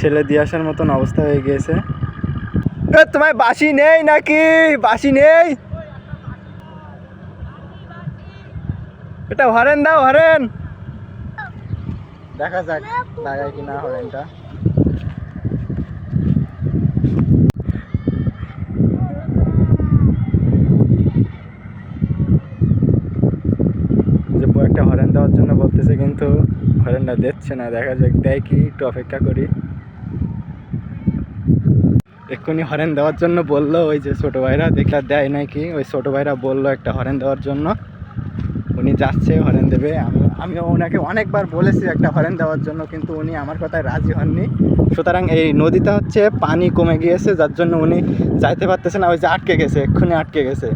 ছেলে দিয়ে আসার মতন অবস্থা হয়ে গিয়েছে। তোমার বাসি নেই নাকি? বাসি নেই, এটা হরেন দাও, হরেন। দেখা যাক লাগায় কিনা হরেনটা। যে একটা হরেন দেওয়ার জন্য বলতেছে, কিন্তু হরেনটা দিচ্ছে না। দেখা যাক দেয় কি, একটু অপেক্ষা করি। এক্ষুনি হরেন দেওয়ার জন্য বললো ওই যে ছোটো ভাইরা, দেখলা দেয় নাকি। ওই ছোটো ভাইরা বললো একটা হরেন দেওয়ার জন্য, উনি যাচ্ছে হরেন দেবে। আমি ওনাকে অনেকবার বলেছি একটা হরেন দেওয়ার জন্য, কিন্তু উনি আমার কথায় রাজি হননি। সুতরাং এই নদীতে হচ্ছে পানি কমে গিয়েছে, যার জন্য উনি যাইতে পারতেছে না। ওই যে আটকে গেছে, এক্ষুনি আটকে গেছে।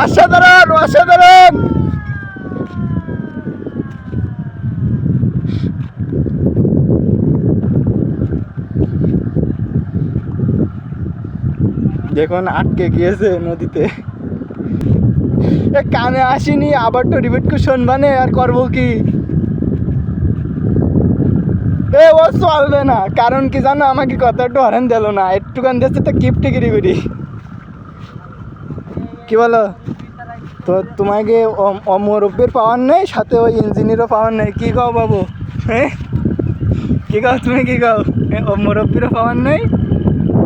অসাধারণ, অসাধারণ। দেখুন আটকে গিয়েছে নদীতে। কানে আসিনি, আবার তো রিপিট করে শুনবানে, আর করবো কি? ও চলবে না, কারণ কি জানো, আমাকে কত একটু হরেন দিল না, একটুখান দিচ্ছে তো কিপটিগিরি করি। কি বলো? তো তোমাকে মুরব্বীর পাওয়ার নেই, সাথে ওই ইঞ্জিনিয়ারও পাওয়ার নেই। কি কও বাবু? হ্যাঁ, কি কও তুমি? কি কও? ও মুরব্বীরও পাওয়ার নেই,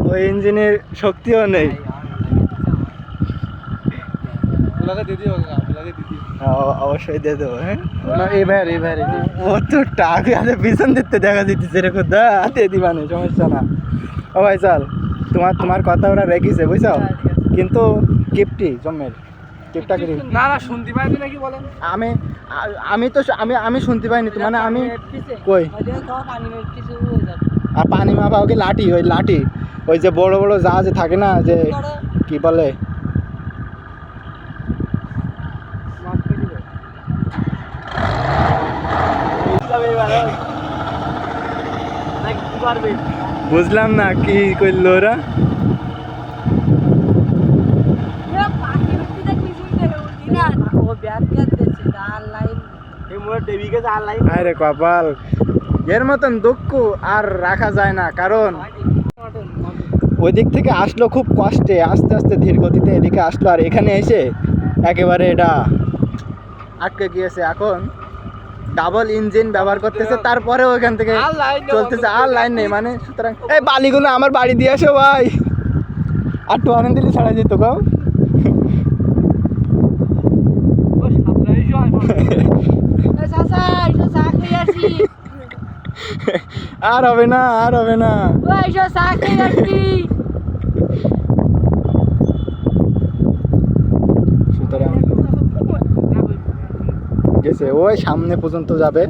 ওই ইঞ্জিনের শক্তিও নেই। অবশ্যই দিয়ে দেবো। হ্যাঁ, ও তো টাকা পিছন দিতে দেখা দিতেছে, এরকম দিয়ে দিবানে, সমস্যা না। ও ভাই চল, তোমার কথা ওরা রেখেছে বুঝছো, কিন্তু কিপটি জমের কিপটা করি না না, শুনতে পাইনি নাকি বলেন? আমি শুনতে পাইনি তো, মানে আমি কই আর পানি মাপা ওকে লাঠি, ওই লাঠি, ওই যে বড় বড় জাহাজে থাকে না, যে কি বলে, বুঝলাম না কি করলো ওরা। আরে কপাল, এর মতন দুঃখ আর রাখা যায় না। কারণ ওই দিক থেকে আসলো খুব কষ্টে, আস্তে আস্তে ধীর গতিতে এদিকে আসলো, আর এখানে এসে একেবারে এটা আটকে গিয়েছে। এখন ডাবল ইঞ্জিন ব্যবহার করতেছে, তারপরেও ওইখান থেকে চলতেছে, আর লাইন নেই। মানে সুতরাং এই বালিগুলো আমার বাড়ি দিয়ে আসো ভাই, আর একটু অনেক দিলে ছাড়া যেত গাও। আর হবে না, আর হবে না। সুতরাং গেছে, ওই সামনে পর্যন্ত যাবে।